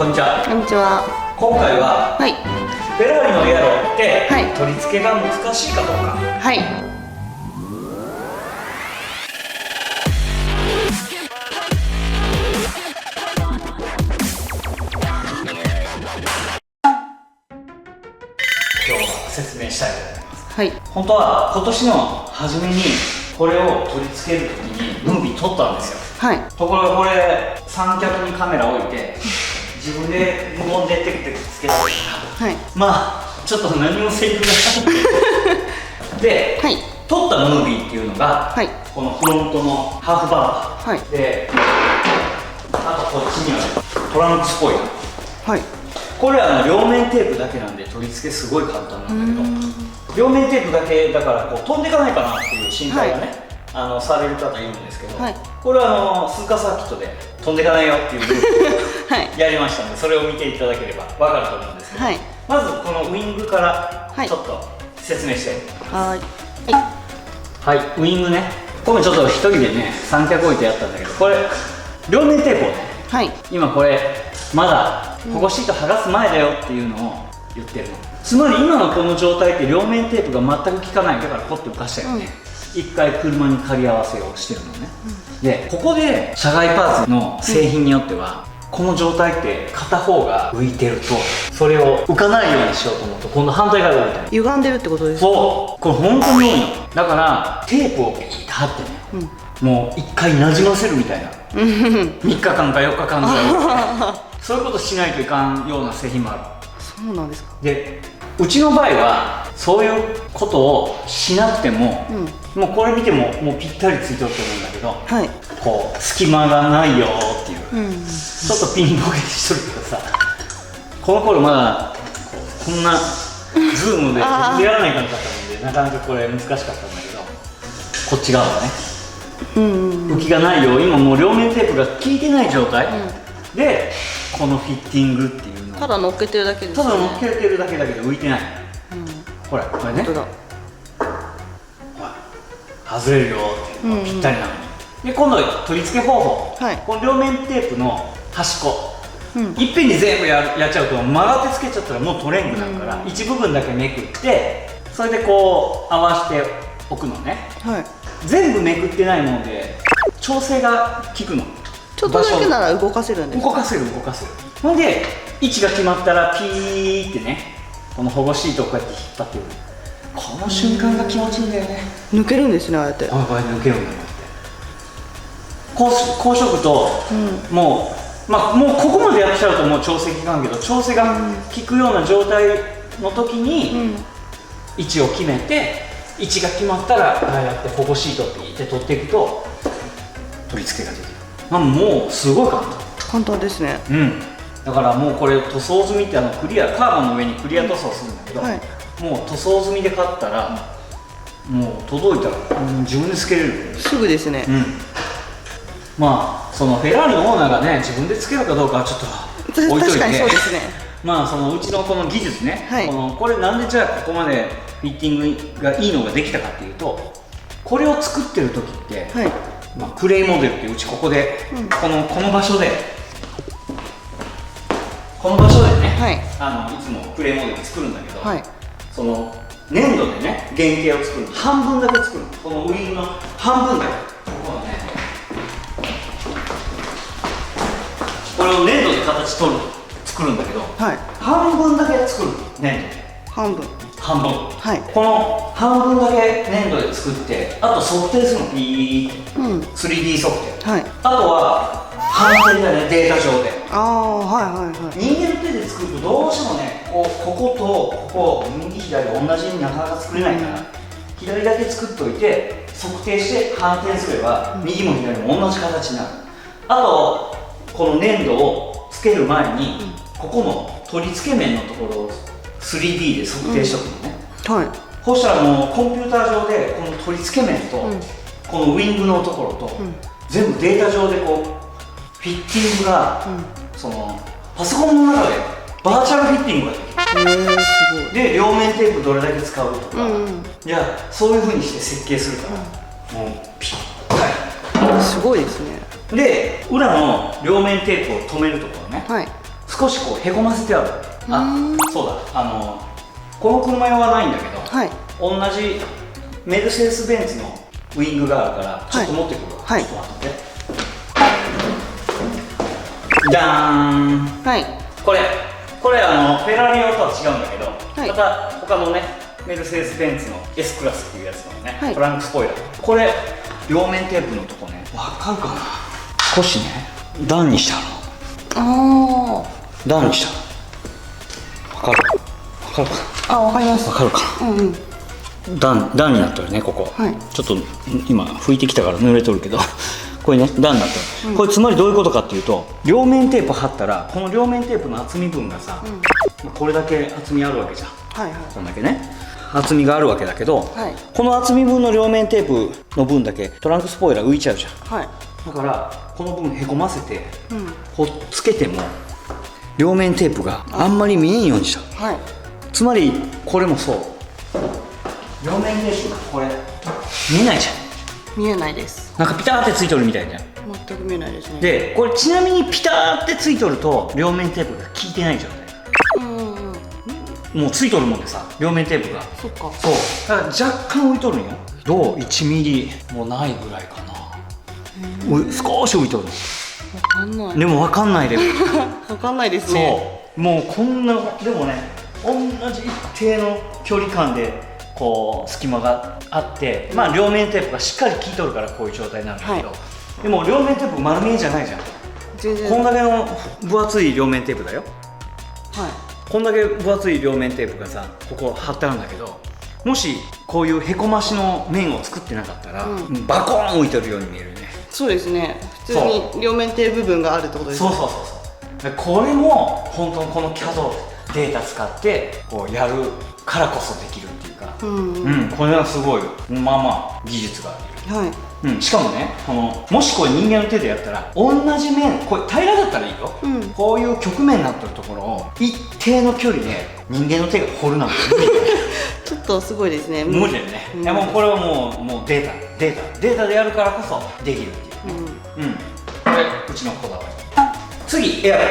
こんにちは。こんにちは。今回は、はい。フェラーリのエアロって、はい取り付けが難しいかどうか。はい。今日は説明したいと思います。はい。本当は今年の初めにこれを取り付けるときにムービー撮ったんですよ。はい。ところがこれ三脚にカメラ置いて自分で無言でテクテクつけたから、はい。まあちょっと何もセリフがないで、はい。撮ったムービーっていうのが、はい。このフロントのハーフバンパー、はい。で、あとこっちにはトランクスポイラー。はい。これは両面テープだけなんで取り付けすごい簡単なんだけど、両面テープだけだからこう飛んでいかないかなっていう心配がね、される方いるんですけど、はい。これはスーカーサーキットで飛んでいかないよっていうルールはい。やりましたので、それを見ていただければ分かると思うんですけど、はい。まずこのウイングからはいちょっと説明して、はい。はい、ウイングね、これちょっと一人でね三脚置いてやったんだけど、これ両面テープをね、はい。今これまだ保護シート剥がす前だよっていうのを言ってるの。つまり今のこの状態って両面テープが全く効かない。だからポッて浮かしたよね、一回車に借り合わせをしてるのね、でここで社外パーツの製品によっては、この状態って片方が浮いてるとそれを浮かないようにしようと思うと今度反対側が浮いてる。歪んでるってことですか。そう、これ本当に多いの。だからテープをピーッと貼ってね、もう一回なじませるみたいな3日間か4日間ぐらいそういうことしないといかんような製品もある。そうなんですか。でうちの場合はそういうことをしなくても、もうこれ見てももうぴったりついてると思うんだけど、はい。こう隙間がないよっていう、ちょっとピンボケしとるけどさ、この頃まだこんなズームで自分でやらないかんかったのでなかなかこれ難しかったんだけど、こっち側はね、浮きがないよ。今もう両面テープが効いてない状態、でこのフィッティングっていうのをただ乗っけてるだけですね。ただ乗っけてるだけだけど浮いてない、ほらこれね、本当だ。ほら外れるよっていう、ぴったりなのに。で今度取り付け方法、この両面テープの端っこ、いっぺんに全部やっちゃうと曲がってつけちゃったらもう取れんくなるから、一部分だけめくってそれでこう合わせておくのね。はい。全部めくってないもので調整が効くの。ちょっとだけなら動かせるんですか。動かせる動かせる。ほんで位置が決まったらピーってね、この保護シートをこうやって引っ張ってる。この瞬間が気持ちいいんだよね。抜けるんですね、ああやって。これ抜けるんだよって。こうしとくと、もうもうここまでやっちゃうともう調整効かんけど、調整が効くような状態の時に、位置を決めて、位置が決まったらああやって保護シートをピーって取っていくと取り付けができる。もうすごい簡単。簡単ですね。だからもうこれ塗装済みってクリアカーボンの上にクリア塗装するんだけど、もう塗装済みで買ったらもう届いたら、自分でつけれる。すぐですね。まあそのフェラーリのオーナーがね自分でつけるかどうかはちょっと置いといて、確かにそうですね。まあそのうちのこの技術ね、これなんでじゃあここまでフィッティングがいいのができたかっていうと、これを作ってる時って、クレイモデルってうちここで、この場所でね、いつもクレイモデル作るんだけど、その粘土でね原型を作るの半分だけ作るの。このウイングの半分だけ、これを粘土で形作るんだけど、半分だけ作るの。粘土で半分、この半分だけ粘土で作って、あと測定するの。ピー、3D 測定、あとは反転だね、データ上で。人間の手で作るとどうしてもね、こことここ右左同じになかなか作れないから、左だけ作っておいて測定して反転すれば右も左も同じ形になる。あとこの粘土をつける前に、ここの取り付け面のところを 3D で測定しておくのね。そしたらもうコンピューター上でこの取り付け面と、このウイングのところと、全部データ上でこうフィッティングが、そのパソコンの中でバーチャルフィッティングができる。で両面テープどれだけ使うとか、じゃあそういうふうにして設計するから、もうピッタリ。すごいですね。で裏の両面テープを留めるところね、少少しこうへこませてある。そうだ、この車用はないんだけど、はい、同じメルセデス・ベンツのウイングがあるからちょっと持ってくるわ。はい、ちょっと待って。ダーン。はい、これフェラーリ用とは違うんだけど、はい、また他のねメルセデス・ベンツの S クラスっていうやつのね、はい、トランクスポイラー。これ両面テープのとこね、わかるかな。少しね段にしたの。段にしたの。わかるか。わかります。わかるか。段になってるね、ここ。はい、ちょっと今拭いてきたから濡れとるけどこれね段になってる、これつまりどういうことかっていうと、両面テープ貼ったらこの両面テープの厚み分がさ、これだけ厚みあるわけじゃん。こんだけね厚みがあるわけだけど、この厚み分の両面テープの分だけトランクスポイラー浮いちゃうじゃん。だからこの分へこませて、ほっつけても両面テープがあんまり見えんようにした。つまりこれもそう、両面テープがこれ見えないじゃん。見えないです。なんかピターってついとるみたいじゃん。全く見えないですね。でこれちなみにピターってついとると両面テープが効いてない状態。もうついとるもんでさ、両面テープが。そっか。そうだから若干浮いとるんよ。どう1ミリもないぐらいかな。少し浮いとる。わかんない。でも分かんないレベルわかんないですね。そう、もうこんな、でもね同じ一定の距離感でこう隙間があって、まあ両面テープがしっかり効いとるからこういう状態なんだけど、でも両面テープ丸見えじゃないじゃん。全然。こんだけの分厚い両面テープだよ。こんだけ分厚い両面テープがさここ貼ってあるんだけど、もしこういうへこましの面を作ってなかったら、バコーン浮いてるように見えるね。そうですね。普通に両面テープ部分があるってことですね。そうこれも本当にこの CAD データ使ってこうやるからこそできるっていうか、これはすごいまあまあ技術がある。しかもねもしこれ人間の手でやったら同じ面、これ平らだったらいいよ、こういう曲面になってるところを一定の距離で人間の手が掘るなんて無理ちょっとすごいですね。無理だよね。いやもうこれはもうデータでやるからこそできるっていう。これうちのこだわり。次エアロ。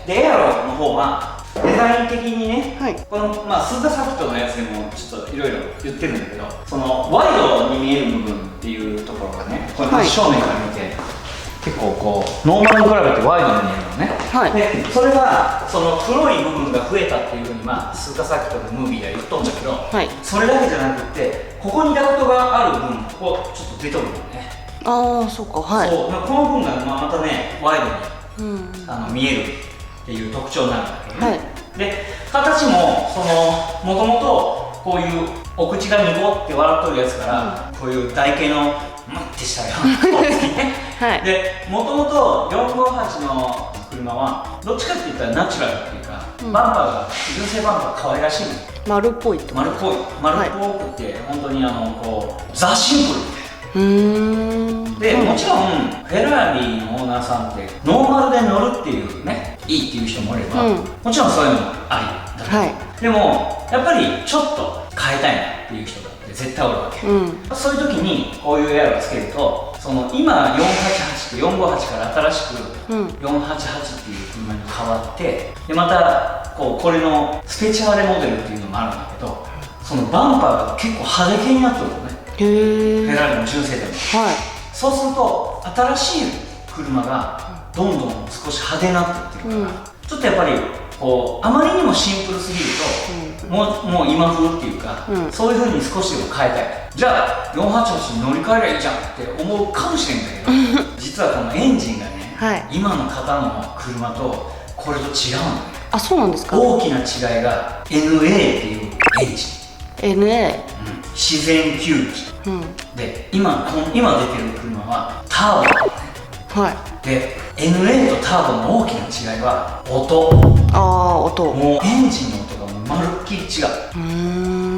でエアロの方はデザイン的にね、このスーダサクトのやつでもちょっといろいろ言ってるんだけど、そのワイドに見える部分っていうところがね、これ真正面から見て結構こうノーマルに比べてワイドに見えるのね。でそれがその黒い部分が増えたっていうふうにスーダサクトのムービーでは言っとんだけど、それだけじゃなくってここにダクトがある分ここちょっと出とるのね。そうか。そうこの分がまたねワイドに見えるっていう特徴なんだけどね。で形ももともとこういうお口がニコって笑っとるやつから、こういう台形のムッてしたような顔つきね。でもともと458の車はどっちかって言ったらナチュラルっていうか、バンパーが純正バンパー可愛らしいの。丸っぽいってこと。丸っぽくて本当にこうザ・シンプルみたいな。でもちろんフェラーリのオーナーさんってノーマルで乗るっていうね、いいっていう人もいれば、もちろんそういうのもありだと、でもやっぱりちょっと変えたいなっていう人だって絶対おるわけ、そういう時にこういうエアロをつけると、その今488と458から新しく488っていう車に変わって、でまたこれのスペシャルモデルっていうのもあるんだけど、そのバンパーが結構派手系になってるのね。フェラーリの純正でも、そうすると新しい車がどんどん少し派手になっていってるから、ちょっとやっぱりあまりにもシンプルすぎると、もう今風っていうか、そういう風に少しでも変えたい。じゃあ488に乗り換えりゃいいじゃんって思うかもしれんだけど実はこのエンジンがね、今の方の車とこれと違うんだね。そうなんですか。大きな違いが NA っていうエンジン。NA、自然吸気、で今出てる車はターボだね。で NA とターボの大きな違いは音。もうエンジンの音がもうまるっきり違う。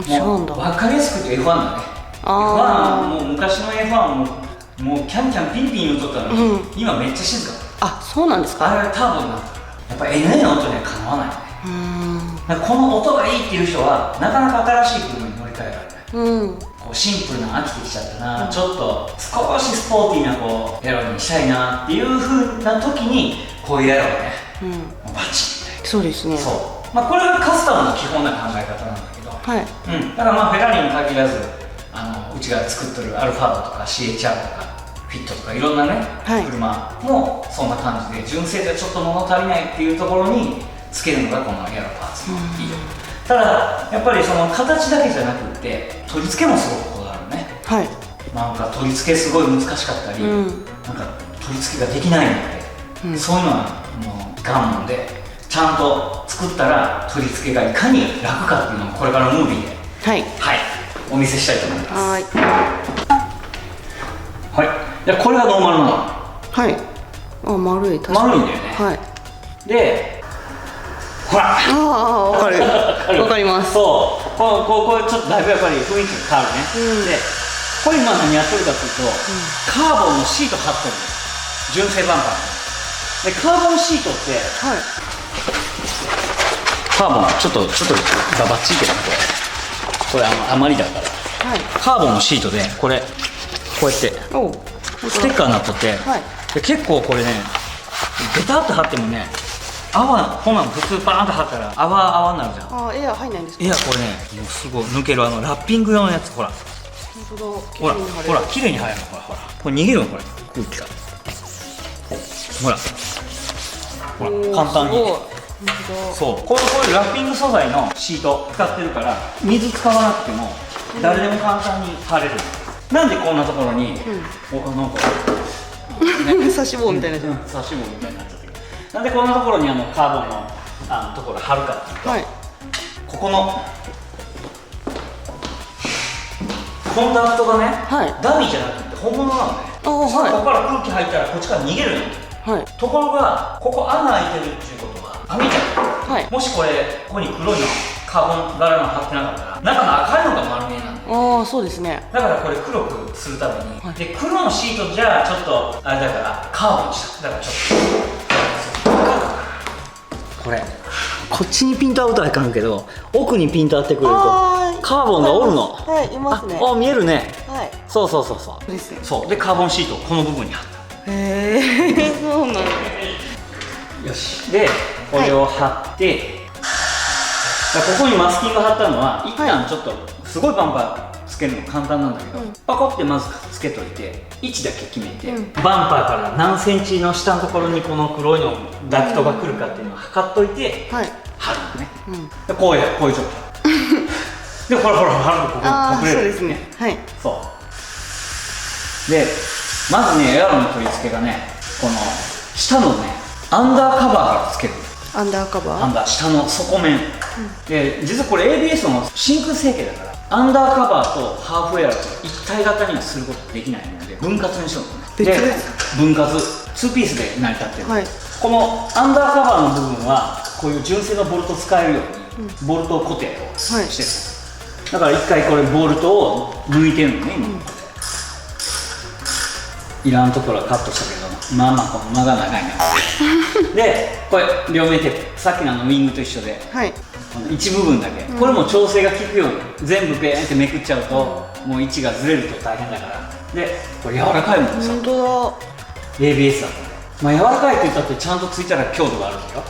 違うんだ。分かりやすく言うと F1 だね。F1 もう昔の F1 もうキャンキャンピンピン言うとったのに、今めっちゃ静か。そうなんですか。あれはターボになったからやっぱ NA の音にはかなわないよね。この音がいいっていう人はなかなか新しい車に乗り換えられない。シンプルな飽きてきちゃったな、ちょっと少しスポーティーなエアロにしたいなっていう風な時にこういうエアロがね、バチッそうですね。そう、まあ、これがカスタムの基本な考え方なんだけど、はい。うん、だからまあフェラーリに限らずうちが作ってるアルファードとか CHR とかフィットとかいろんなね、はい車もそんな感じで純正ではちょっと物足りないっていうところにつけるのがこのエアロパーツのいいよ、ただやっぱりその形だけじゃなくって取り付けもすごくこだわるね。はい。なんか取り付けすごい難しかったり、なんか取り付けができないので、そういうのはもう我慢でちゃんと作ったら取り付けがいかに楽かっていうのをこれからムービーではい。お見せしたいと思います。はい。はい、いやこれがノーマルなの。はい。あ、丸い。確かに。丸いんだよね。はい。で、ほら。ああ、わかる。わかります。そう、これちょっとだいぶやっぱり雰囲気が変わるね。で、これ今何やってるかというと、カーボンのシート貼ってるの。純正バンパーで、カーボンシートって、はい。カーボンちょっとガバッチいけどね、これあまりだから、はい、カーボンのシートでこれこうやってステッカーになっとって、はい、で結構これねベタっと貼ってもね泡、こんなの普通バーンと貼ったら泡になるじゃん。あ、エア入んないんですか。エアこれねもうすごい抜けるラッピング用のやつ、ほらほら綺麗に入るの、ほらこれ逃げるの、これ空気がほら簡単に。そうこういうラッピング素材のシート使ってるから水使わなくても誰でも簡単に貼れる。なんでこんなところに、なんか刺し棒みたいな刺し棒みたいになっちゃってる。なんでこんなところにカーボンのところ貼るかっていうと、ここのコンダクトがね、ダミーじゃなくて本物なのね。ここから空気入ったらこっちから逃げるの。ところがここ穴開いてるっていうことは網じゃん、もしここに黒いのカーボン柄の貼ってなかったら中の赤いのが丸見えなんだよ。ああ、そうですね。だからこれ黒くするために、で黒のシートじゃちょっとあれだからカーボンにした。だからちょっとこれこっちにピント合うとはいかんけど奥にピント合ってくれるとカーボンがおるの。はい、いますね。あ、見えるね。はい。そうですね。そうでカーボンシートをこの部分に貼った。へえ、そうなんだ。よし、でこれを貼って、ここにマスキング貼ったのは一旦ちょっとすごいバンパーつけるの簡単なんだけど、パコってまずつけといて位置だけ決めて、バンパーから何センチの下のところにこの黒いのダクトが来るかっていうのを測っといて貼るのね。こういう状況でほら貼るとここ隠れる。そうですね。はい。そうでまずねエアロの取り付けがねこの下のねアンダーカバーからつける。アンダーカバー、下の底面、で実はこれ ABS の真空成形だからアンダーカバーとハーフエアロと一体型にはすることできないので分割にしようのね。別々分割2ピースで成り立ってる、このアンダーカバーの部分はこういう純正のボルト使えるように、ボルト固定をしてる、だから一回これボルトを抜いてるのね今、いらんところはカットしたけどまあこの間が長いなでこれ両面テープ、さっきのウィングと一緒で、この一部分だけ、これも調整が効くように全部ペーンってめくっちゃうと、もう位置がずれると大変だから。でこれ柔らかいもんさ、本当だ。 ABS だから柔らかいって言ったってちゃんとついたら強度があるんだよ。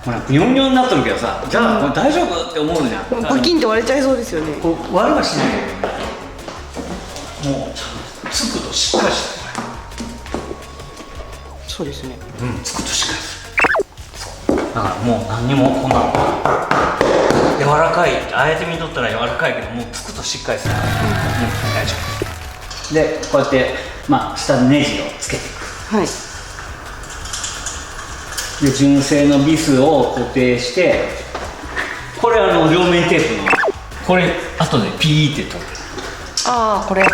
ほらブヨンブヨンになってるけどさ、じゃあこれ大丈夫って思うじゃん。パキンって割れちゃいそうですよね。こう割れはしないけど、もうちゃんとつくとしっかりしてる。そうですね。つくとしっかりする。だからもう何にもこんな柔らかい、あえて見とったら柔らかいけどもうつくとしっかりするから、大丈夫で、こうやって下にネジをつけていく。で純正のビスを固定して、これ両面テープのこれ後でピーって取る。これ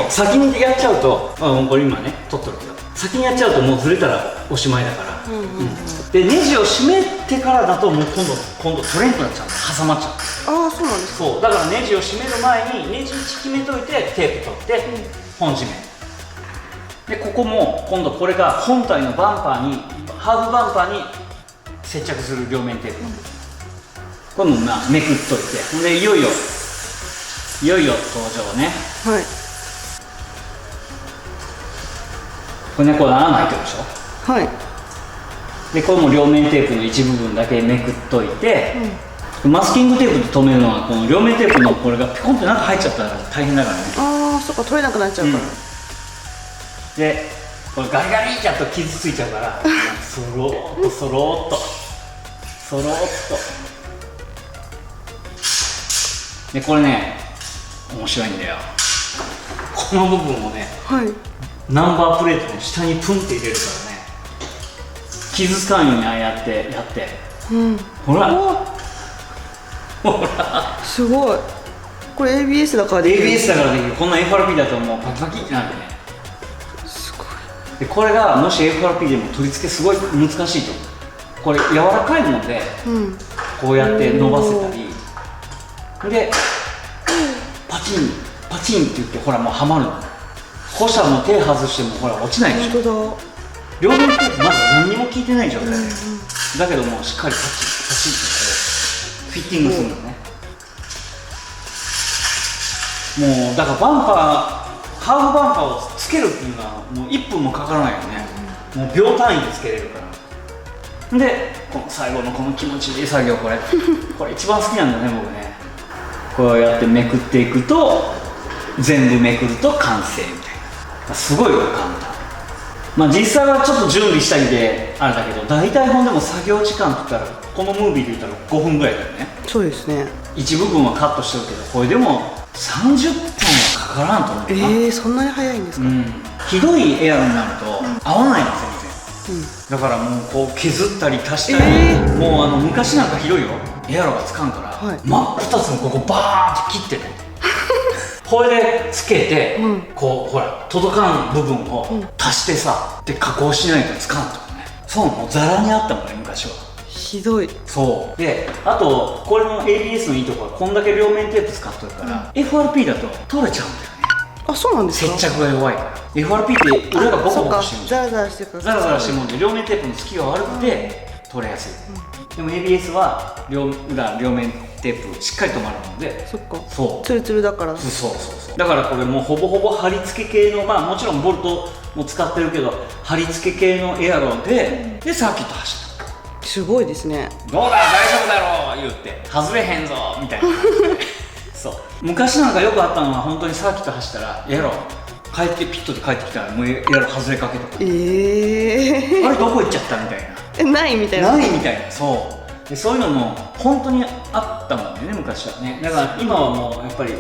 先にやっちゃうと、これ今ね取っとるけど先にやっちゃうともうずれたらおしまいだから、でネジを締めてからだともう今度取れんくなっちゃう、挟まっちゃう。そうなんですか。そうだからネジを締める前にネジ位置決めといてテープ取って本締め、でここも今度これが本体のバンパーにハーフバンパーに接着する両面テープ、これもめくっといて、でいよいよ登場ね。これね、これ穴開いてるでしょ。でこれも両面テープの一部分だけめくっといて、マスキングテープで留めるのはこの両面テープのこれがピコンって中入っちゃったら大変だからね。ああそっか取れなくなっちゃうから、でこれガリガリってやっと傷ついちゃうからそろーっとそろーっとそろーっとでこれね面白いんだよ。この部分をね、はい、ナンバープレートの下にプンって入れるからね、傷つかんようにああやってやって、ほらほらすごい。これ ABS だからできる。 ABS だからできる。こんな FRP だともうパキパキってなるね。すごい。でこれがもし FRP でも取り付けすごい難しいと思う。これ柔らかいもので、こうやって伸ばせたりでパチンパチンって言ってほらもうはまるの。こうしたらもう手外してもほら落ちないでしょ。本当だ。両面テープまだ何にも効いてない状態で、だけどもうしっかりパチッパチッとこうフィッティングするのね。もうだからバンパーハーフバンパーをつけるっていうのはもう1分もかからないよね。もう秒単位でつけれるから。でこの最後のこの気持ちいい作業これ一番好きなんだね僕ね。こうやってめくっていくと全部めくると完成みたいな。すごい簡単。まあ実際はちょっと準備したりであれだけど、大体ほんでも作業時間って言ったらこのムービーで言ったら5分ぐらいだよね。そうですね。一部分はカットしてるけどこれでも30分はかからんと思うな。そんなに早いんですか。ひどいエアロになると合わないの全然、だからもうこう削ったり足したり、もう昔なんかひどいよ。エアロがつかんから、真っ二つのここバーンって切ってねこれでつけて、こうほら届かん部分を足してさ、で加工しないとつかんとかね。そうもうザラにあったもんね昔は。ひどい。そうで、あとこれの ABS のいいところはこんだけ両面テープ使ってるから、FRP だと取れちゃうんだよね。あ、そうなんですか。接着が弱いから。 FRP って裏がボコボコしてる。ザラザラしてるから。ザラザラしてるもんで両面テープの隙が悪くて取れやすい、でも ABS は両面テープしっかり止まるので、そっか、そうツルツルだから。そうだからこれもうほぼほぼ貼り付け系の、まあもちろんボルトも使ってるけど貼り付け系のエアロで、でサーキット走った。すごいですね。どうだ大丈夫だろう言って外れへんぞみたいなそう昔なんかよくあったのは本当にサーキット走ったらエアロ帰ってピットで帰ってきたらもうエアロ外れかけとか、あれどこ行っちゃったみたいな、ないみたいな。ないみたいな。そうで、そういうのも本当にあったもんね昔はね。だから今はもうやっぱり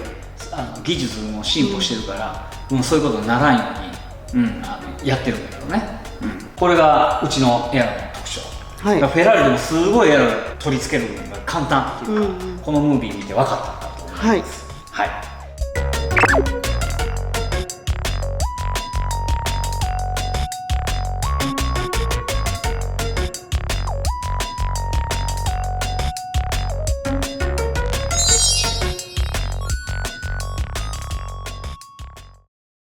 技術も進歩してるから、もうそういうことにならんように、やってるんだけどね、これがうちのエアロの特徴。フェラーリでもすごいエアロ取り付けるのが簡単っていうか、このムービー見て分かったんだと思います。はい